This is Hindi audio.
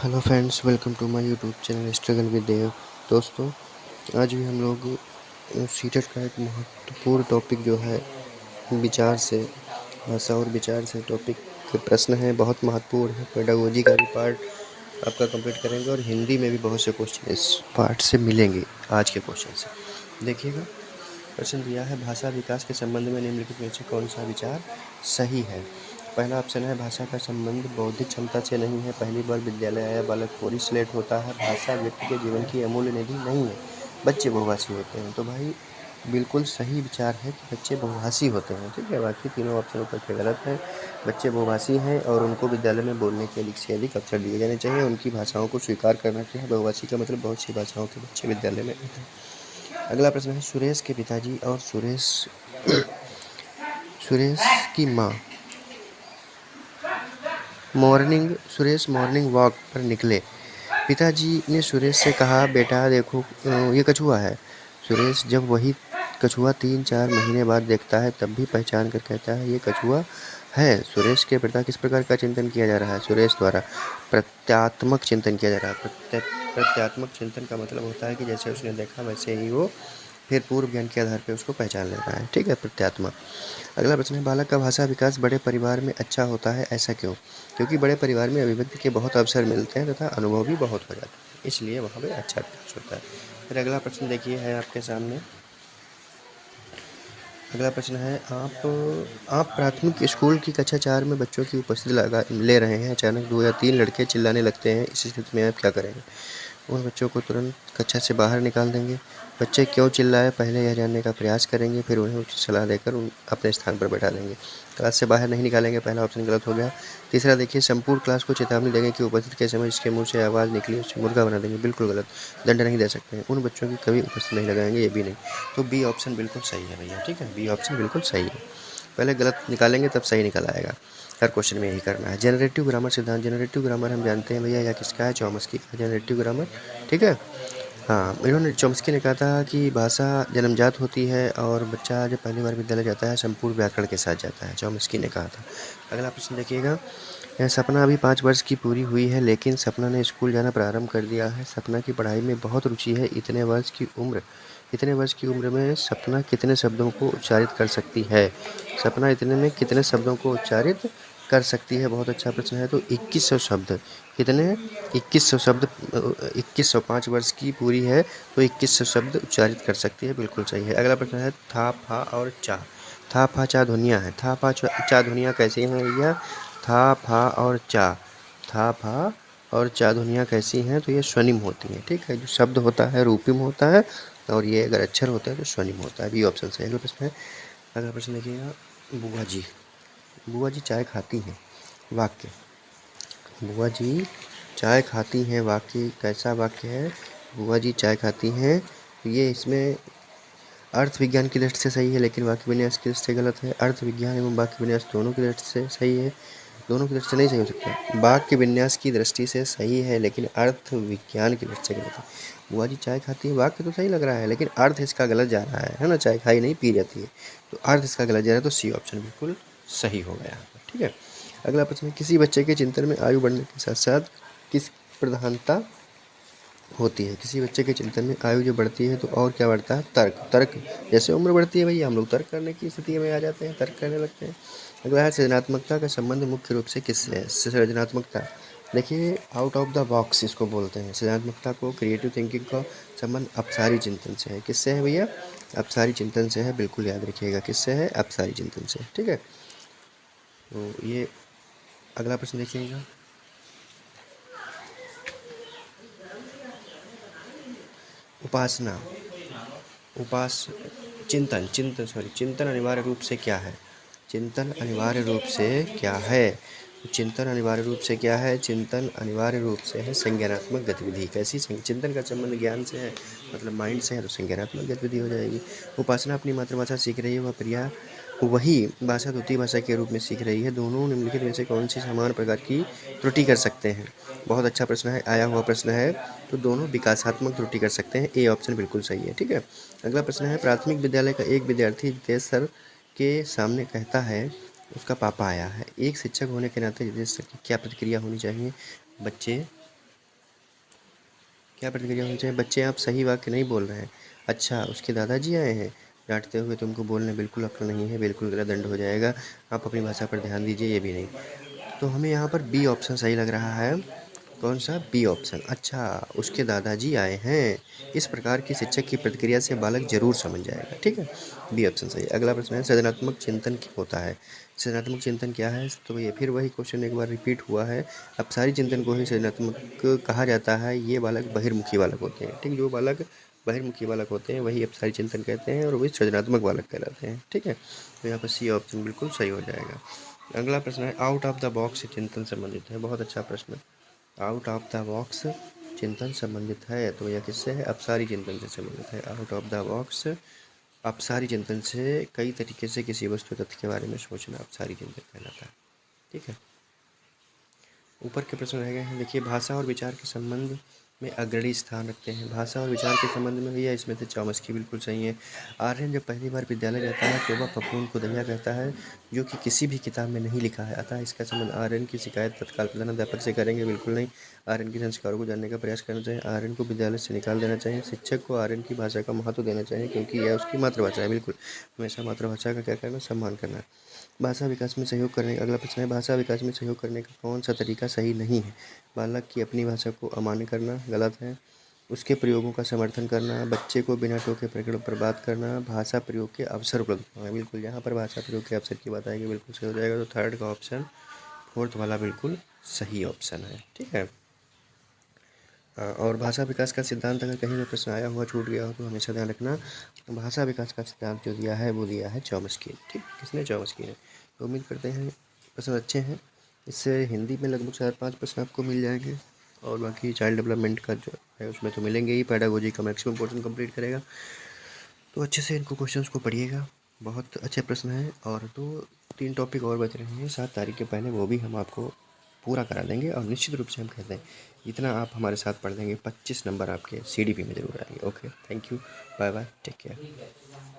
Hello friends, welcome to my YouTube channel struggle with Dev. दोस्तों, आज भी हम लोग सीटेट का एक महत्वपूर्ण टॉपिक जो है विचार से भाषा और विचार से टॉपिक के प्रश्न है, बहुत महत्वपूर्ण है। पेडागोजी का भी पार्ट आपका कंप्लीट करेंगे और हिंदी में भी बहुत से क्वेश्चन इस पार्ट से मिलेंगे। आज के क्वेश्चन से देखिएगा, प्रश्न दिया है भाषा विकास के संबंध में निम्नलिखित में से कौन सा विचार सही है। पहला ऑप्शन है भाषा का संबंध बौद्धिक क्षमता से नहीं है। पहली बार विद्यालय आया बालक पूरी स्लेट होता है। भाषा व्यक्ति के जीवन की अमूल्य निधि नहीं है। बच्चे बहुभाषी होते हैं। तो भाई बिल्कुल सही विचार है कि बच्चे बहुभाषी होते हैं। ठीक है, बाकी तीनों ऑप्शन ऊपर के गलत है। बच्चे बहुभाषी हैं और उनको विद्यालय में बोलने के अधिक से अधिक अवसर दिए जाने चाहिए। उनकी भाषाओं को स्वीकार करना चाहिए। बहुभाषी का मतलब बहुत सी भाषाओं के बच्चे विद्यालय में आते हैं। अगला प्रश्न है सुरेश के पिताजी और सुरेश की माँ सुरेश मॉर्निंग वॉक पर निकले। पिताजी ने सुरेश से कहा, बेटा देखो ये कछुआ है। सुरेश जब वही कछुआ 3-4 महीने बाद देखता है तब भी पहचान कर कहता है ये कछुआ है। सुरेश के पिता किस प्रकार का चिंतन किया जा रहा है। सुरेश द्वारा प्रत्यात्मक चिंतन किया जा रहा है। प्रत्यात्मक चिंतन का मतलब होता है कि जैसे उसने देखा वैसे ही वो फिर पूर्व ज्ञान के आधार पर उसको पहचान लेना है। ठीक है, प्रत्यात्मक। अगला प्रश्न है बालक का भाषा विकास बड़े परिवार में अच्छा होता है, ऐसा क्यों। क्योंकि बड़े परिवार में अभिव्यक्ति के बहुत अवसर मिलते हैं तथा अनुभव भी बहुत हो जाता है, इसलिए वहाँ पे अच्छा विकास होता है। फिर अगला प्रश्न देखिए है आपके सामने। अगला प्रश्न है आप प्राथमिक स्कूल की कक्षा 4 में बच्चों की उपस्थिति ले रहे हैं। अचानक 2 या 3 लड़के चिल्लाने लगते हैं। इस स्थिति में आप क्या करेंगे। उन बच्चों को तुरंत कक्षा से बाहर निकाल देंगे। बच्चे क्यों चिल्लाए पहले यह जानने का प्रयास करेंगे, फिर उन्हें उचित सलाह देकर अपने स्थान पर बैठा देंगे। क्लास से बाहर नहीं निकालेंगे, पहला ऑप्शन गलत हो गया। तीसरा देखिए, संपूर्ण क्लास को चेतावनी देंगे कि उपस्थित के समय जिसके मुंह से आवाज़ निकली उससे मुर्गा बना देंगे, बिल्कुल गलत। दंड नहीं दे सकते हैं। उन बच्चों की कभी उपस्थित नहीं लगाएंगे, ये भी नहीं। तो बी ऑप्शन बिल्कुल सही है भैया। ठीक है, बी ऑप्शन बिल्कुल सही है। पहले गलत निकालेंगे तब सही निकल आएगा। हर क्वेश्चन में यही करना है। जनरेटिव ग्रामर सिद्धांत। जनरेटिव ग्रामर हम जानते हैं भैया, यह किसका है, चॉम्स्की का जनरेटिव ग्रामर। ठीक है, हाँ, इन्होंने चॉम्स्की ने कहा था कि भाषा जन्मजात होती है और बच्चा जब पहली बार विद्यालय जाता है संपूर्ण व्याकरण के साथ जाता है, चॉम्स्की ने कहा था। अगला प्रश्न देखिएगा, सपना अभी 5 वर्ष की पूरी हुई है लेकिन सपना ने स्कूल जाना प्रारंभ कर दिया है। सपना की पढ़ाई में बहुत रुचि है। इतने वर्ष की उम्र में सपना कितने शब्दों को उच्चारित कर सकती है। सपना इतने में कितने शब्दों को उच्चारित कर सकती है। बहुत अच्छा प्रश्न है। तो 2100 शब्द। कितने, 2100 शब्द। 2100, 5 वर्ष की पूरी है तो 2100 शब्द उच्चारित कर सकती है, बिल्कुल सही है। अगला प्रश्न है था फा और चा। था फा चा ध्वनियाँ हैं। था फा चा ध्वनियाँ कैसी हैं भैया। था फा और चा, था फा और चा ध्वनियाँ कैसी हैं, तो ये स्वनिम होती हैं। ठीक है, जो शब्द होता है रूपिम होता है और ये अगर अक्षर होता है तो स्वनिम होता है। बी ऑप्शन सही। अगला प्रश्न है, अगला प्रश्न देखिएगा, बुआ जी चाय खाती हैं। वाक्य, बुआ जी चाय खाती हैं, वाक्य कैसा वाक्य है। बुआ जी चाय खाती हैं, ये इसमें अर्थ विज्ञान की दृष्टि से सही है लेकिन वाक्य विन्यास की दृष्टि से गलत है। अर्थ विज्ञान एवं वाक्य विन्यास दोनों की दृष्टि से सही है, दोनों की दृष्टि से नहीं सही हो सकता। वाक्य विन्यास की दृष्टि से सही है लेकिन अर्थ विज्ञान की दृष्टि से गलत है। बुआ जी चाय खाती है, वाक्य तो सही लग रहा है लेकिन अर्थ इसका गलत जा रहा है ना। चाय खाई नहीं पी जाती है, तो अर्थ इसका गलत जा रहा है, तो सी ऑप्शन बिल्कुल सही हो गया। ठीक है, अगला प्रश्न है, किसी बच्चे के चिंतन में आयु बढ़ने के साथ साथ किस प्रधानता होती है। किसी बच्चे के चिंतन में आयु जो बढ़ती है तो और क्या बढ़ता है, तर्क। जैसे उम्र बढ़ती है भैया हम लोग तर्क करने की स्थिति में आ जाते हैं, तर्क करने लगते हैं। अगला है सृजनात्मकता का संबंध मुख्य रूप से किससे है। सृजनात्मकता देखिए, आउट ऑफ द बॉक्स इसको बोलते हैं। सृजनात्मकता को, क्रिएटिव थिंकिंग का संबंध अपसारी चिंतन से है। किससे है भैया, अपसारी चिंतन से है, बिल्कुल याद रखिएगा किससे है, अपसारी चिंतन से। ठीक है, तो ये अगला प्रश्न देखिएगा, उपासना, चिंतन अनिवार्य रूप से क्या है। चिंतन अनिवार्य रूप से क्या है, चिंतन अनिवार्य रूप से क्या है, चिंतन अनिवार्य रूप से है संज्ञानात्मक गतिविधि। कैसी चिंतन का संबंध ज्ञान से है, मतलब माइंड से है, तो संज्ञानात्मक गतिविधि हो जाएगी। उपासना अपनी मातृभाषा सीख रही है, वह प्रिया वही भाषा द्वितीय भाषा के रूप में सीख रही है। दोनों निम्नलिखित में से कौन सी समान प्रकार की त्रुटि कर सकते हैं। बहुत अच्छा प्रश्न है, आया हुआ प्रश्न है, तो दोनों विकासात्मक त्रुटि कर सकते हैं। ए ऑप्शन बिल्कुल सही है। ठीक है, अगला प्रश्न है, प्राथमिक विद्यालय का एक विद्यार्थी जितेश सर के सामने कहता है उसका पापा आया है। एक शिक्षक होने के नाते जितेश सर की क्या प्रतिक्रिया होनी चाहिए। बच्चे क्या प्रतिक्रिया होनी चाहिए? बच्चे आप सही वाक्य नहीं बोल रहे हैं। अच्छा, उसके दादाजी आए हैं डांटते हुए, तुमको बोलने बिल्कुल अक्ल नहीं है, बिल्कुल गलत दंड हो जाएगा, आप अपनी भाषा पर ध्यान दीजिए, ये भी नहीं। तो हमें यहाँ पर बी ऑप्शन सही लग रहा है। कौन सा? B option. अच्छा, उसके दादाजी आए हैं, इस प्रकार की शिक्षक की प्रतिक्रिया से बालक जरूर समझ जाएगा। ठीक है, बी ऑप्शन सही है। अगला प्रश्न है, सृजनात्मक चिंतन क्या होता है? सृजनात्मक चिंतन क्या है? तो ये फिर वही क्वेश्चन एक बार रिपीट हुआ है। अब सारी चिंतन को ही सृजनात्मक कहा जाता है। ये बालक बहिर्मुखी बालक होते हैं। ठीक, जो बालक बहिर्मुखी बालक होते हैं वही अपसारी चिंतन कहते हैं और वही सृजनात्मक बालक कहलाते हैं। ठीक है, तो यहाँ पर सी ऑप्शन बिल्कुल सही हो जाएगा। अगला प्रश्न है, आउट ऑफ द बॉक्स चिंतन संबंधित है। बहुत अच्छा प्रश्न। आउट ऑफ द बॉक्स चिंतन संबंधित है, तो यह किससे है? अपसारी चिंतन से संबंधित है। आउट ऑफ द बॉक्स अपसारी चिंतन से कई तरीके से किसी वस्तु तथ्य के बारे में सोचना अपसारी चिंतन कहलाता है। ठीक है, ऊपर के प्रश्न रह गए हैं। देखिए, भाषा और विचार के संबंध में अग्रणी स्थान रखते हैं। भाषा और विचार के संबंध में भैया इसमें से चॉम्स्की बिल्कुल सही है। आर्यन जब पहली बार विद्यालय जाता है तो वह पपून को दैया कहता है, जो कि किसी भी किताब में नहीं लिखा है। अतः इसका संबंध आर्यन की शिकायत तत्काल प्रधानाध्यापक से करेंगे, बिल्कुल नहीं। आर्यन के संस्कारों को जानने का प्रयास करना चाहिए, आर्यन को विद्यालय से निकाल देना चाहिए। शिक्षक को आर्यन की भाषा का महत्व देना चाहिए क्योंकि यह उसकी मातृभाषा है। बिल्कुल, हमेशा मातृभाषा का क्या करना? सम्मान करना। भाषा विकास में सहयोग करने अगला प्रश्न है, भाषा विकास में सहयोग करने का कौन सा तरीका सही नहीं है? बालक की अपनी भाषा को अमान्य करना गलत है, उसके प्रयोगों का समर्थन करना, बच्चे को बिना टोके प्रकरण पर बात करना, भाषा प्रयोग के अवसर उपलब्ध करवाना। बिल्कुल, यहाँ पर भाषा प्रयोग के अवसर की बात आएगी, बिल्कुल सही हो जाएगा। तो थर्ड का ऑप्शन, फोर्थ वाला बिल्कुल सही ऑप्शन है। ठीक है, और भाषा विकास का सिद्धांत अगर कहीं भी प्रश्न आया हुआ छूट गया हो तो हमेशा ध्यान रखना, भाषा विकास का सिद्धांत जो दिया है वो दिया है चॉम्स्की। ठीक, किसने? चॉम्स्की ने। तो उम्मीद करते हैं प्रश्न अच्छे हैं। इससे हिंदी में लगभग 4-5 प्रश्न आपको मिल जाएंगे और बाकी चाइल्ड डेवलपमेंट का जो है उसमें तो मिलेंगे ही। पैडागोजी का मैक्सिमम पोर्शन कंप्लीट करेगा, तो अच्छे से इनको क्वेश्चंस को पढ़िएगा। बहुत अच्छे प्रश्न हैं और 2-3 टॉपिक और बच रहे हैं 7 तारीख के पहले, वो भी हम आपको पूरा करा देंगे। और निश्चित रूप से हम कहते हैं इतना आप हमारे साथ पढ़ लेंगे 25 नंबर आपके CDP में ज़रूर आएंगे। Okay, thank you, bye bye, take care.